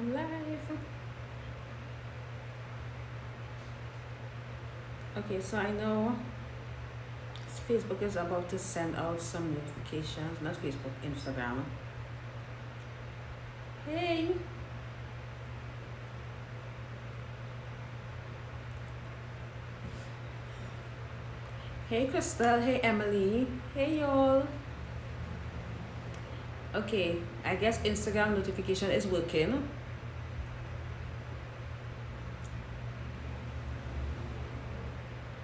I'm live. Okay, so I know Facebook is about to send out some notifications. Not Facebook, Instagram. Hey, hey, Crystal. Hey, Emily. Hey, y'all. Okay, I guess Instagram notification is working.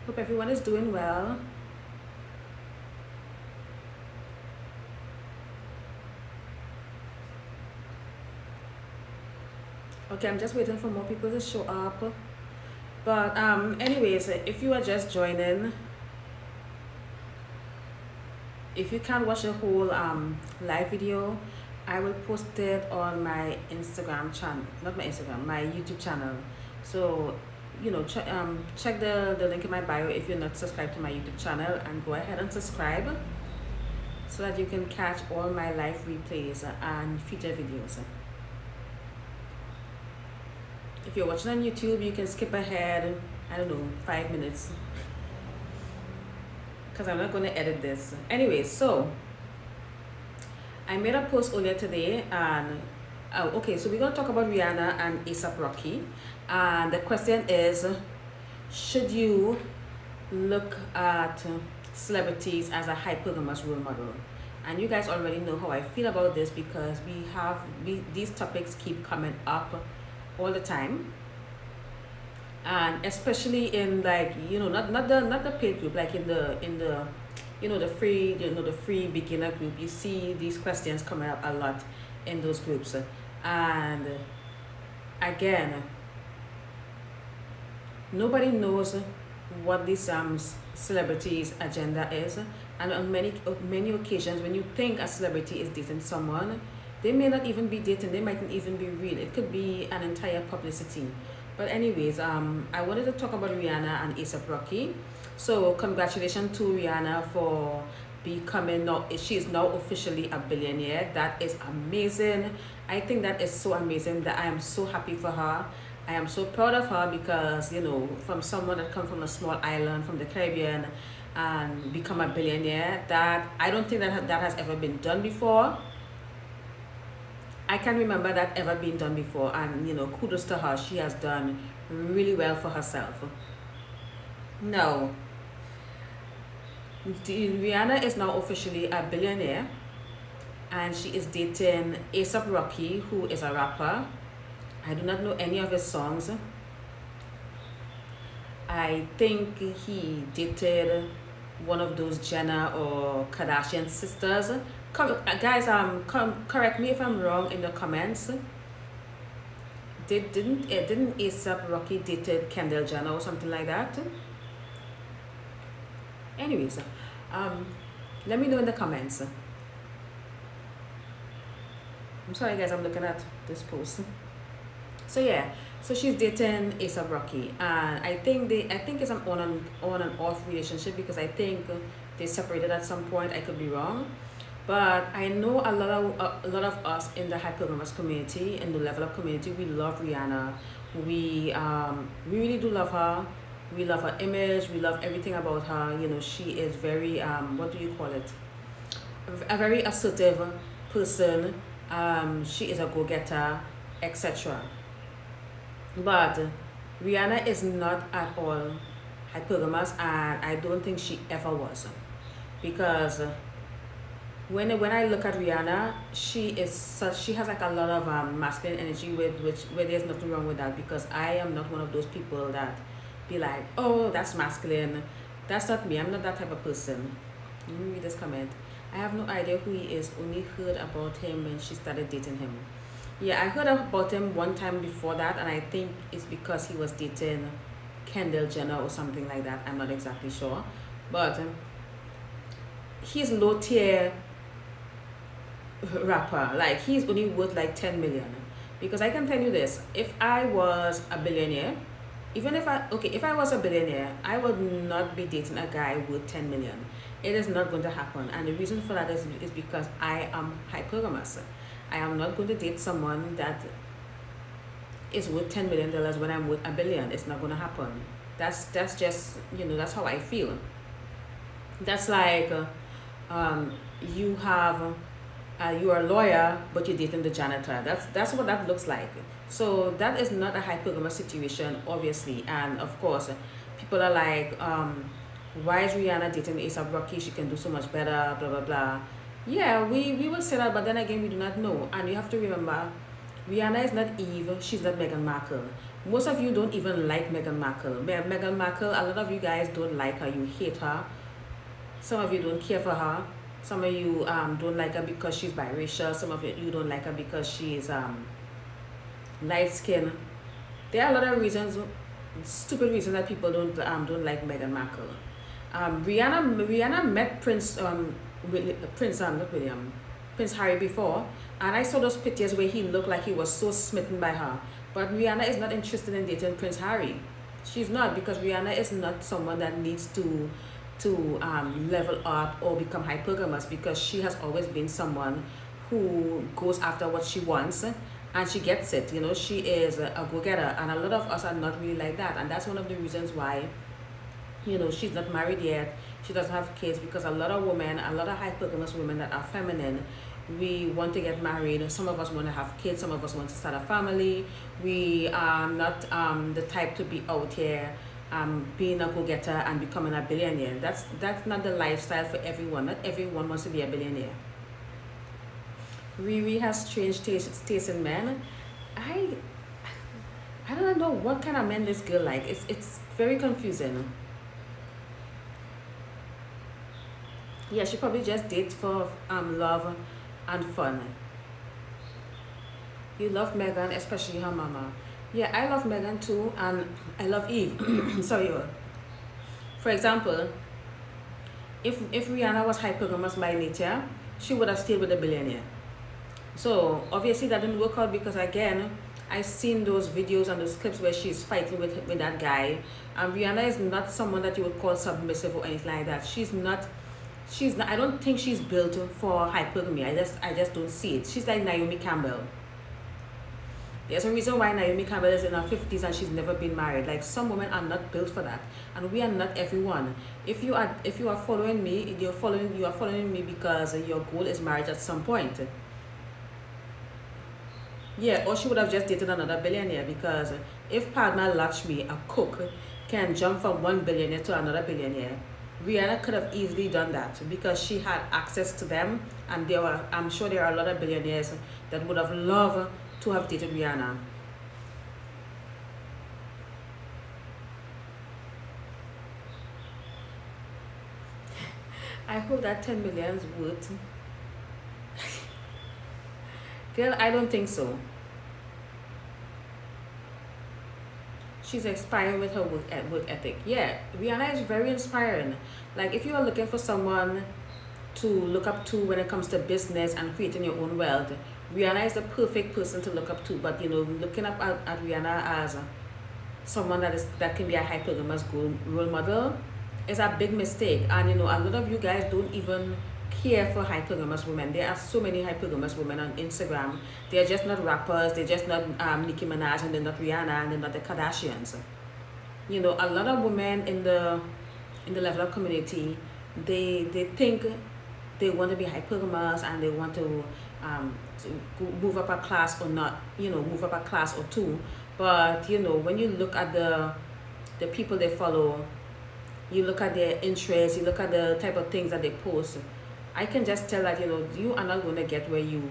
Hope everyone is doing well. Okay, I'm just waiting for more people to show up. But anyways, if you are just joining, if you can't watch the whole live video, I will post it on my Instagram channel, not my Instagram, my YouTube channel. So check the link in my bio if you're not subscribed to my YouTube channel, and go ahead and subscribe so that you can catch all my live replays and feature videos. If you're watching on YouTube, you can skip ahead, I don't know, 5 minutes, because I'm not going to edit this. Anyway, so I made a post earlier today, and okay, so we're going to talk about Rihanna and A$AP Rocky. And the question is, should you look at celebrities as a hypergamous role model? And you guys already know how I feel about this, because these topics keep coming up all the time, and especially in, like, not the paid group, like in the the free beginner group. You see these questions coming up a lot in those groups. And again, nobody knows what this celebrity's agenda is, and on many occasions, when you think a celebrity is dating someone, they may not even be dating. They mightn't even be real. It could be an entire publicity. But anyways, I wanted to talk about Rihanna and A$AP Rocky. So congratulations to Rihanna for becoming, now she is now officially a billionaire. That is amazing. I think that is so amazing, that I am so happy for her. I am so proud of her, because from someone that come from a small island from the Caribbean and become a billionaire, that I don't think that has ever been done before. I can't remember that ever being done before, and kudos to her. She has done really well for herself. Now, Rihanna is now officially a billionaire, and she is dating A$AP Rocky, who is a rapper. I do not know any of his songs. I think he dated one of those Jenner or Kardashian sisters. Guys, correct me if I'm wrong in the comments. Didn't A$AP Rocky dated Kendall Jenner or something like that? Anyways, let me know in the comments. I'm sorry, guys, I'm looking at this post. So yeah, so she's dating A$AP Rocky, and I think it's an on and off relationship, because I think they separated at some point. I could be wrong. But I know a lot of us in the hypergamous community, in the level up community, we love Rihanna. We really do love her. We love her image. We love everything about her. She is very what do you call it? A very assertive person. She is a go-getter, etc. But Rihanna is not at all hypergamous, and I don't think she ever was, because when I look at Rihanna, she has like a lot of masculine energy, where there's nothing wrong with that, because I am not one of those people that be like, oh, that's masculine. That's not me. I'm not that type of person. Let me read this comment. I have no idea who he is. Only heard about him when she started dating him. Yeah, I heard about him one time before that, and I think it's because he was dating Kendall Jenner or something like that. I'm not exactly sure, but he's low tier rapper. Like, he's only worth like 10 million, because I can tell you this: if I was a billionaire, if I was a billionaire, I would not be dating a guy worth 10 million. It is not going to happen, and the reason for that is because I am hypergamous. I am not going to date someone that is worth $10 million when I'm worth $1 billion. It's not gonna happen. That's just, that's how I feel. That's like um, you have you are a lawyer but you're dating the janitor. That's what that looks like. So that is not a hypergamous situation, obviously. And of course, people are like, why is Rihanna dating ASAP Rocky? She can do so much better, blah blah blah. Yeah, we will say that, but then again, we do not know. And you have to remember, Rihanna is not Eve. She's not Meghan Markle. Most of you don't even like Meghan Markle. Meghan Markle, a lot of you guys don't like her. You hate her. Some of you don't care for her. Some of you don't like her because she's biracial. Some of you don't like her because she's light skin. There are a lot of reasons, stupid reasons that people don't like Meghan Markle. Rihanna met not William, Prince Harry before, and I saw those pictures where he looked like he was so smitten by her. But Rihanna is not interested in dating Prince Harry. She's not, because Rihanna is not someone that needs to level up or become hypergamous, because she has always been someone who goes after what she wants and she gets it. She is a go-getter, and a lot of us are not really like that, and that's one of the reasons why she's not married yet. She doesn't have kids, because a lot of women, a lot of hypergamous women that are feminine, we want to get married. Some of us want to have kids. Some of us want to start a family. We are not the type to be out here being a go-getter and becoming a billionaire. That's not the lifestyle for everyone. Not everyone wants to be a billionaire. Riri has strange taste in men. I I don't know what kind of men this girl like. It's very confusing. Yeah, she probably just dates for love and fun. You love Megan, especially her mama. Yeah, I love Megan too, and I love Eve. Sorry, for example, if Rihanna was hypergamous by nature, she would have stayed with a billionaire. So obviously that didn't work out, because again, I've seen those videos and those clips where she's fighting with that guy. And Rihanna is not someone that you would call submissive or anything like that. She's not, I don't think she's built for hypergamy. I just don't see it. She's like Naomi Campbell. There's a reason why Naomi Campbell is in her 50s and she's never been married. Like, some women are not built for that, and we are not everyone. If you are following me, you are following me because your goal is marriage at some point. Yeah, or she would have just dated another billionaire, because if Padma Lakshmi, a cook, can jump from one billionaire to another billionaire, Rihanna could have easily done that, because she had access to them, and I'm sure there are a lot of billionaires that would have loved to have dated Rihanna. I hope that 10 millions would. Girl, I don't think so. She's inspiring with her work ethic. Yeah, Rihanna is very inspiring. Like, if you are looking for someone to look up to when it comes to business and creating your own wealth, Rihanna is the perfect person to look up to. But looking up at Rihanna as someone that can be a hypergamous role model is a big mistake. And a lot of you guys don't even care for hypergamous women. There are so many hypergamous women on Instagram. They're just not rappers. They're just not Nicki Minaj, and they're not Rihanna, and they're not the Kardashians. A lot of women in the level up community, they think they want to be hypergamous, and they want to move up a class or not, move up a class or two. But when you look at the people they follow, you look at their interests, you look at the type of things that they post, I can just tell that you are not going to get where you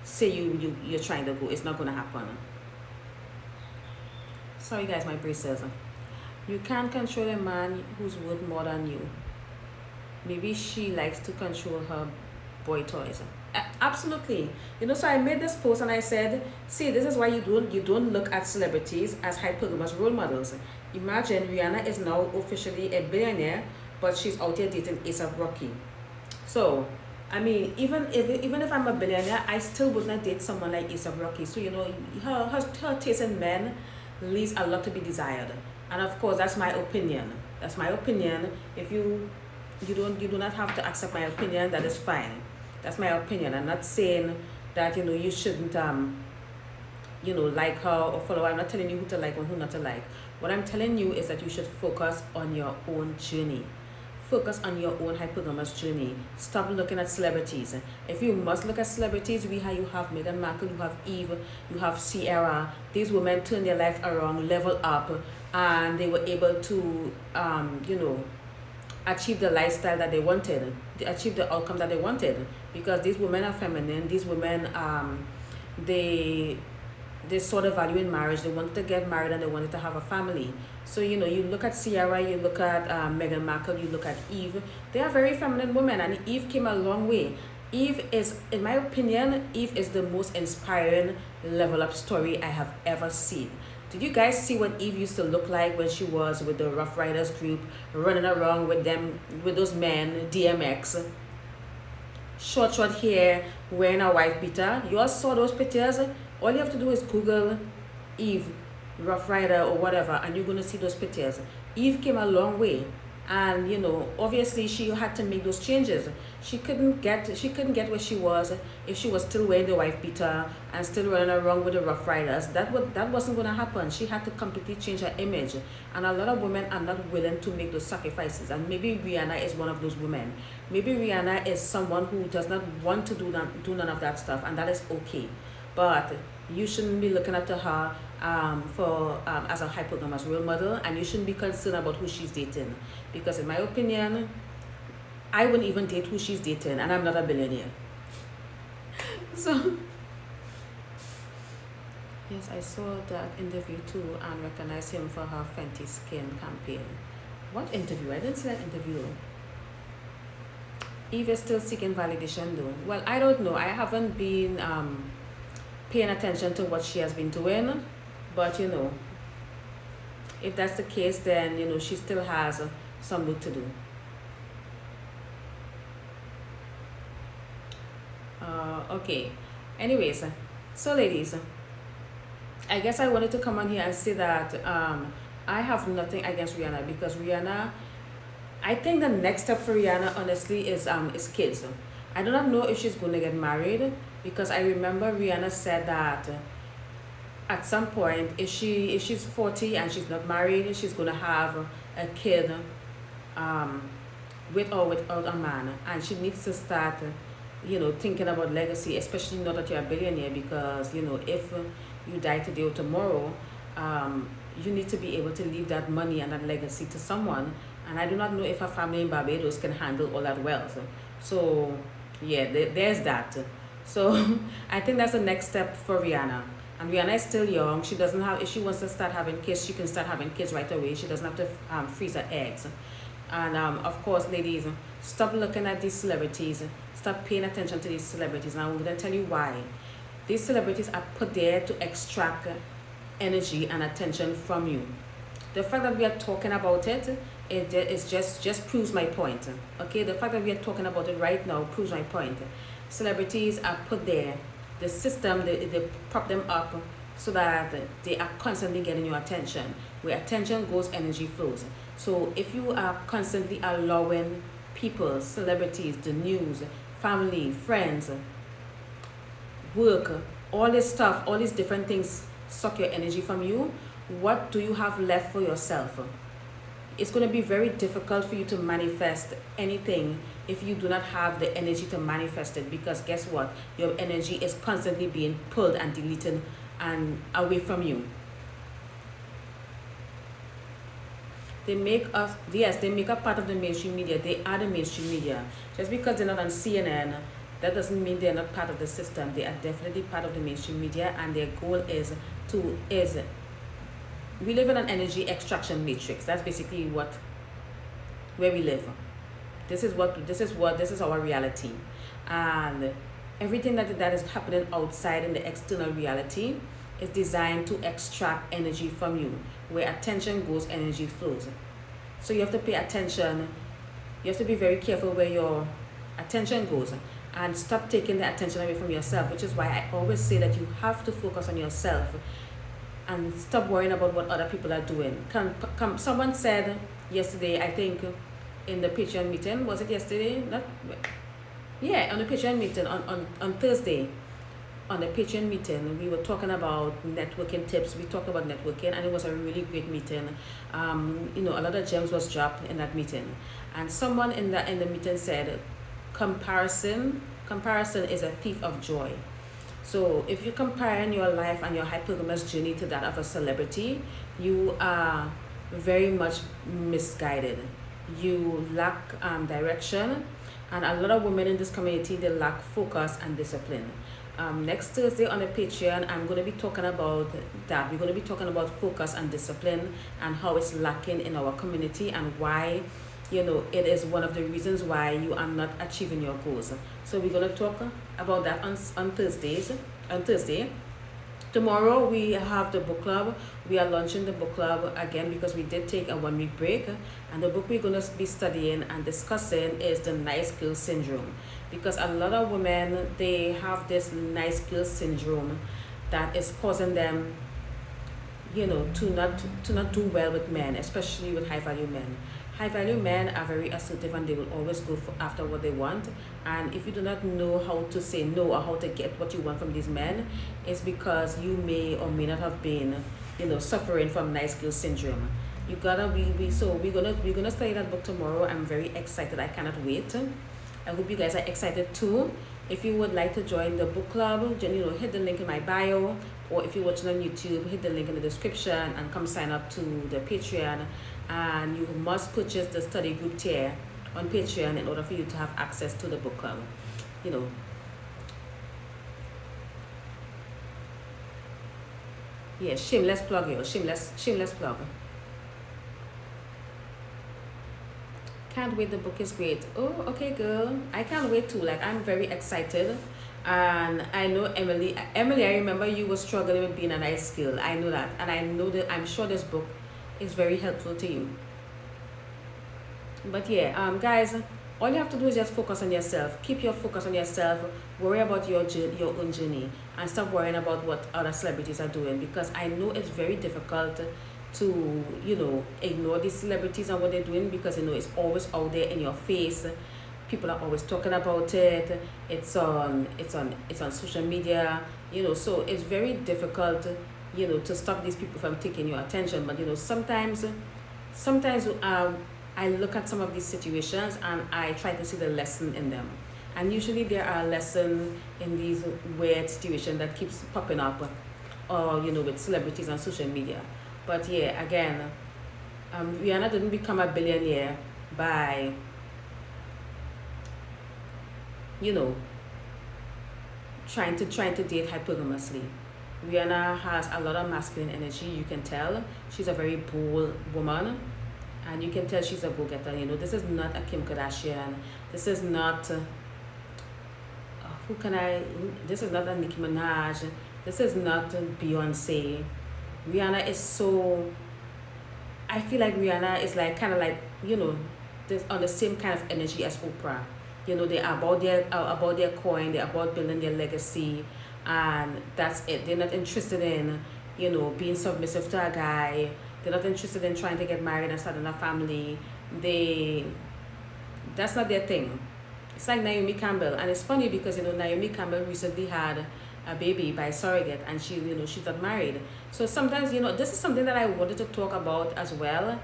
say you're trying to go. It's not going to happen. Sorry guys, my braces. You can't control a man who's worth more than you. Maybe she likes to control her boy toys. Absolutely. So I made this post and I said, see, this is why you don't look at celebrities as hypergamous role models. Imagine Rihanna is now officially a billionaire, but she's out here dating A$AP Rocky. So, I mean, even if I'm a billionaire, I still would not date someone like A$AP Rocky. So, her taste in men leaves a lot to be desired. And of course, that's my opinion. That's my opinion. If you do not have to accept my opinion, that is fine. That's my opinion. I'm not saying that you shouldn't like her or follow her. I'm not telling you who to like or who not to like. What I'm telling you is that you should focus on your own journey. Focus on your own hypergamous journey. Stop looking at celebrities. If you must look at celebrities, you have Meghan Markle, you have Eve, you have Sierra. These women turn their life around, level up, and they were able to, achieve the lifestyle that they wanted, achieve the outcome that they wanted. Because these women are feminine. These women, they saw the value in marriage. They wanted to get married and they wanted to have a family. So, you look at Sierra, you look at Meghan Markle, you look at Eve. They are very feminine women, and Eve came a long way. Eve is, in my opinion, Eve is the most inspiring level up story I have ever seen. Did you guys see what Eve used to look like when she was with the Rough Riders group, running around with them, with those men, DMX? Short hair, wearing a wife beater. You all saw those pictures? All you have to do is Google Eve, Rough Rider or whatever, and you're going to see those pictures. Eve came a long way, and obviously she had to make those changes. She couldn't get where she was if she was still wearing the wife beater and still running around with the Rough Riders. That wasn't going to happen. She had to completely change her image, and a lot of women are not willing to make those sacrifices. And maybe Rihanna is one of those women. Maybe Rihanna is someone who does not want to do none of that stuff, and that is okay. But you shouldn't be looking up to her as a hypergamous role model, and you shouldn't be concerned about who she's dating, because in my opinion, I wouldn't even date who she's dating, and I'm not a billionaire. So yes, I saw that interview too and recognized him for her Fenty Skin campaign. What interview? I didn't see that interview. Eve is still seeking validation though. Well, I don't know. I haven't been paying attention to what she has been doing, but if that's the case, then she still has some work to do. Okay, anyways, so ladies, I guess I wanted to come on here and say that I have nothing against Rihanna, because Rihanna, I think the next step for Rihanna honestly is kids. I do not know if she's going to get married, because I remember Rihanna said that at some point, if she's 40 and she's not married, she's going to have a kid with or without a man, and she needs to start thinking about legacy, especially now that you're a billionaire, because if you die today or tomorrow, you need to be able to leave that money and that legacy to someone. And I do not know if a family in Barbados can handle all that wealth. So yeah, there's that. So I think that's the next step for Rihanna. And Rihanna is still young. She doesn't have, if she wants to start having kids, she can start having kids right away. She doesn't have to freeze her eggs. And of course, ladies, stop looking at these celebrities. Stop paying attention to these celebrities. And I'm going to tell you why. These celebrities are put there to extract energy and attention from you. The fact that we are talking about it, it just proves my point. Okay, the fact that we are talking about it right now proves my point. Celebrities are put there. The system, they prop them up so that they are constantly getting your attention. Where attention goes, energy flows. So if you are constantly allowing people, celebrities, the news, family, friends, work, all this stuff, all these different things suck your energy from you, what do you have left for yourself? It's going to be very difficult for you to manifest anything if you do not have the energy to manifest it, because guess what? Your energy is constantly being pulled and deleted and away from you. They make us, yes, they make up part of the mainstream media. They are the mainstream media. Just because they're not on CNN, that doesn't mean they're not part of the system. They are definitely part of the mainstream media, and their goal is we live in an energy extraction matrix. That's basically where we live. This is our reality. And everything that is happening outside in the external reality is designed to extract energy from you. Where attention goes, energy flows. So you have to pay attention. You have to be very careful where your attention goes, and stop taking the attention away from yourself, which is why I always say that you have to focus on yourself and stop worrying about what other people are doing. Someone said yesterday, I think in the Patreon meeting, was it yesterday? Yeah, on the Patreon meeting on Thursday, on the Patreon meeting, we were talking about networking tips. We talked about networking, and it was a really great meeting. A lot of gems was dropped in that meeting, and someone in the meeting said, comparison is a thief of joy. So if you're comparing your life and your hypergamous journey to that of a celebrity, you are very much misguided. You lack direction, and a lot of women in this community, they lack focus and discipline. Next Thursday on the Patreon, I'm going to be talking about that. We're going to be talking about focus and discipline and how it's lacking in our community, and why it is one of the reasons why you are not achieving your goals. So we're going to talk about that on Thursday. Tomorrow we have the book club. We are launching the book club again because we did take a 1 week break, and the book we're going to be studying and discussing is the nice girl syndrome, because a lot of women, they have this nice girl syndrome that is causing them to not do well with men, especially with high value men. High value men are very assertive, and they will always go after what they want. And if you do not know how to say no or how to get what you want from these men, it's because you may or may not have been, suffering from nice girl syndrome. You gotta so we're gonna study that book tomorrow. I'm very excited. I cannot wait. I hope you guys are excited too. If you would like to join the book club, hit the link in my bio, or if you're watching on YouTube, hit the link in the description and come sign up to the Patreon. And you must purchase the study group tier on Patreon in order for you to have access to the book club. Yeah, shameless plug, yo. Shameless plug. Can't wait, the book is great. Oh, okay, girl. I can't wait too. Like, I'm very excited. And I know Emily, I remember you were struggling with being a nice girl. I know that. And I know that, I'm sure this book is very helpful to you. But yeah, guys, all you have to do is just focus on yourself. Keep your focus on yourself. Worry about your own journey, and stop worrying about what other celebrities are doing, because I know it's very difficult to ignore these celebrities and what they're doing, because it's always out there in your face. People are always talking about it. It's on social media, so it's very difficult to stop these people from taking your attention. But sometimes I look at some of these situations and I try to see the lesson in them, and usually there are lessons in these weird situations that keeps popping up, or with celebrities on social media. But yeah, again, Rihanna didn't become a billionaire by trying to date hypergamously. Rihanna has a lot of masculine energy. You can tell she's a very bold woman, and you can tell she's a go-getter. This is not a Kim Kardashian. This is not this is not a Nicki Minaj. This is not Beyonce. Rihanna is so, I feel like Rihanna is like kind of like this on the same kind of energy as Oprah. They are about their coin. They're about building their legacy, and that's it. They're not interested in being submissive to a guy. They're not interested in trying to get married and starting a family. That's not their thing. It's like Naomi Campbell, and it's funny because Naomi Campbell recently had a baby by surrogate, and she's not married. So sometimes this is something that I wanted to talk about as well,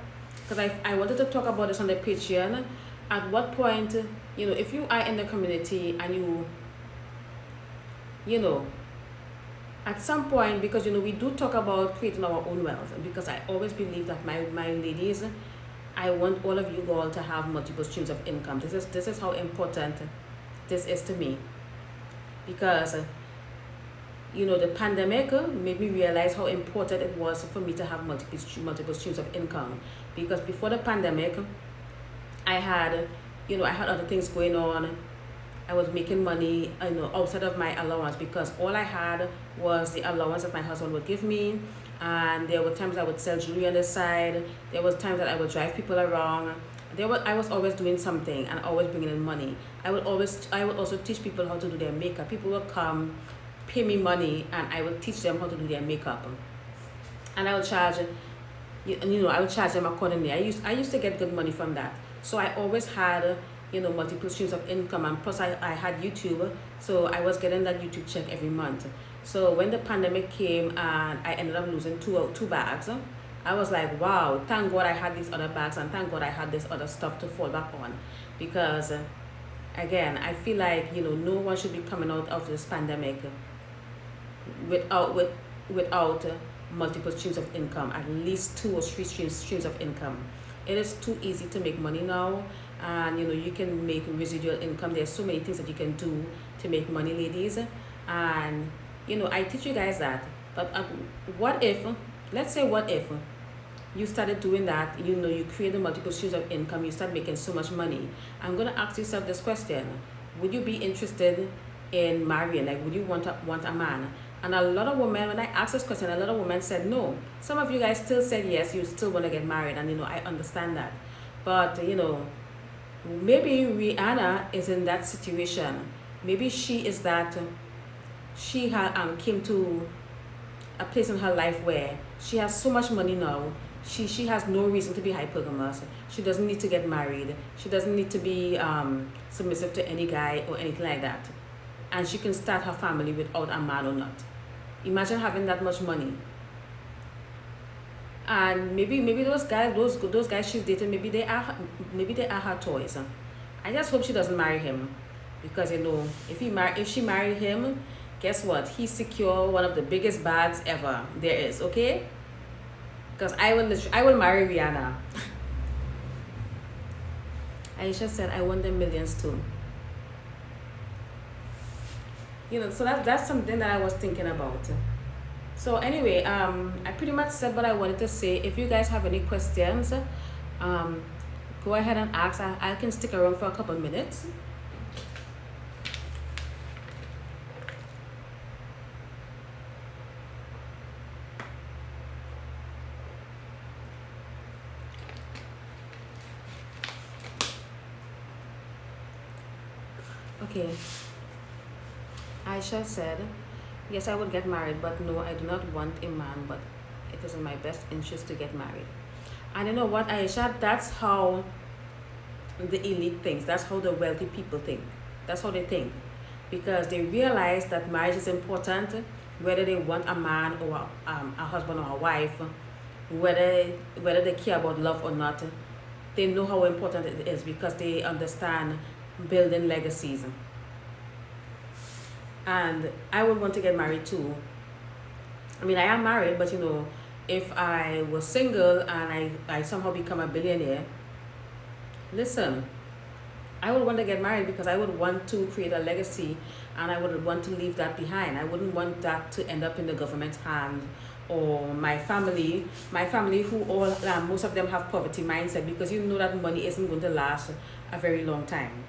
because I wanted to talk about this on the Patreon. At what point, if you are in the community and at some point, because we do talk about creating our own wealth, because I always believe that my ladies, I want all of you all to have multiple streams of income. This is how important this is to me, because the pandemic made me realize how important it was for me to have multiple streams of income. Because before the pandemic, I had other things going on. I was making money, outside of my allowance, because all I had was the allowance that my husband would give me. And there were times I would sell jewelry on the side. There was times that I would drive people around. I was always doing something and always bringing in money. I would also teach people how to do their makeup. People would come, pay me money, and I would teach them how to do their makeup. And I would charge, I would charge them accordingly. I used to get good money from that. So I always had multiple streams of income, and plus I had YouTube, so I was getting that YouTube check every month. So when the pandemic came and I ended up losing two bags, I was like, wow, thank God I had these other bags, and thank God I had this other stuff to fall back on. Because again, I feel like no one should be coming out of this pandemic without multiple streams of income, at least two or three streams of income. It is too easy to make money now, and you can make residual income. There's so many things that you can do to make money, ladies. And I teach you guys that. But what if, let's say, what if you started doing that, you create the multiple streams of income, you start making so much money. I'm going to ask yourself this question: would you be interested in marrying? Like, would you want a man? And a lot of women, when I asked this question, a lot of women said no. Some of you guys still said yes, you still want to get married, and I understand that. But maybe Rihanna is in that situation. Maybe she is that. She came to a place in her life where she has so much money now. She has no reason to be hypergamous. She doesn't need to get married. She doesn't need to be submissive to any guy or anything like that. And she can start her family without a man or not. Imagine having that much money. And maybe those guys she's dating, maybe they are her toys. I just hope she doesn't marry him, because if she married him, guess what? He's secure one of the biggest bags ever there is. Okay, because I will marry Rihanna. Aisha said, I want the millions too. So that's something that I was thinking about. So anyway, I pretty much said what I wanted to say. If you guys have any questions, go ahead and ask. I can stick around for a couple minutes. Okay. Aisha said, yes, I would get married, but no, I do not want a man, but it is in my best interest to get married. And you know what, Aisha, that's how the elite thinks. That's how the wealthy people think. That's how they think. Because they realize that marriage is important, whether they want a man or a husband or a wife, whether they care about love or not. They know how important it is because they understand building legacies. And I would want to get married too. I mean, I am married, but if I was single and I somehow become a billionaire, listen, I would want to get married because I would want to create a legacy, and I would want to leave that behind. I wouldn't want that to end up in the government's hand, or my family who all most of them have poverty mindset, because that money isn't going to last a very long time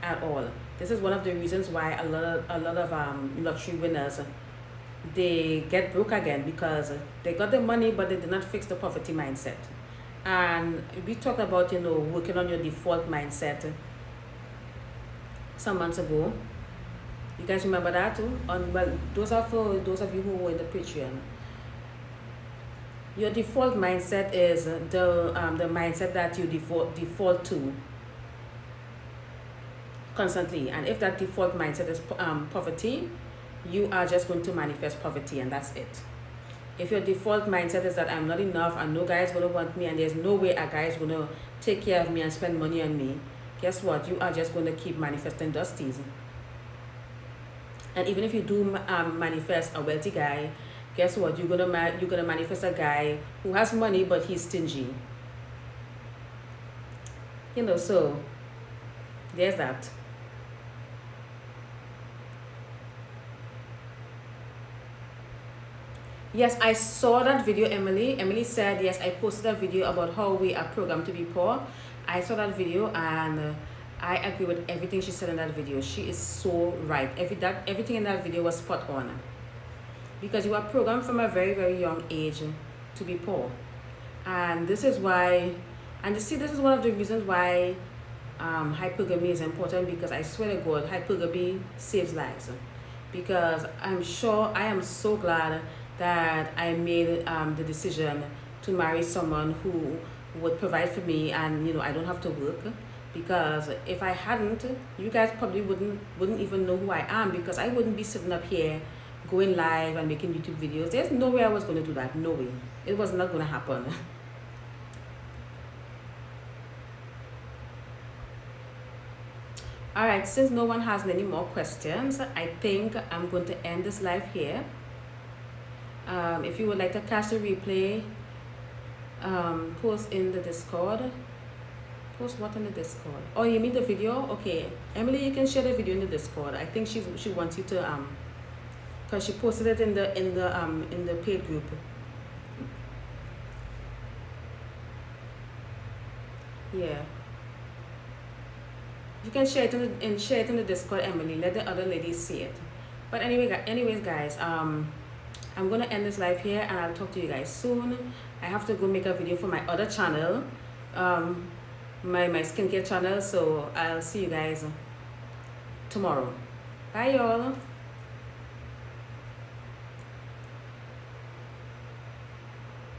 at all. This is one of the reasons why a lot of lottery winners, they get broke again, because they got the money but they did not fix the poverty mindset. And we talked about working on your default mindset some months ago. You guys remember that too? Well, those are for those of you who were in the Patreon. Your default mindset is the mindset that you default to constantly. And if that default mindset is poverty, you are just going to manifest poverty, and that's it. If your default mindset is that I'm not enough and no guy is going to want me and there's no way a guy is going to take care of me and spend money on me, guess what? You are just going to keep manifesting dusties. And even if you do manifest a wealthy guy, guess what? You're gonna manifest a guy who has money but he's stingy. So there's that. Yes, I saw that video, Emily. Emily said, yes, I posted a video about how we are programmed to be poor. I saw that video, and I agree with everything she said in that video. She is so right. Everything in that video was spot on. Because you are programmed from a very, very young age to be poor. And this is why, and you see, this is one of the reasons why hypergamy is important, because I swear to God, hypergamy saves lives. Because I am so glad that I made the decision to marry someone who would provide for me, and I don't have to work. because if I hadn't, you guys probably wouldn't even know who I am, because I wouldn't be sitting up here going live and making YouTube videos. There's no way I was going to do that. No way. It was not going to happen. All right, since no one has any more questions, I think I'm going to end this live here. If you would like to catch the replay, post in the Discord. Post what in the Discord? Oh, you mean the video? Okay, Emily, you can share the video in the Discord. I think she wants you to because she posted it in the paid group. Yeah. You can share it in the Discord, Emily. Let the other ladies see it. But anyways, guys, I'm gonna end this live here, and I'll talk to you guys soon. I have to go make a video for my other channel, my skincare channel. So I'll see you guys tomorrow. Bye, y'all.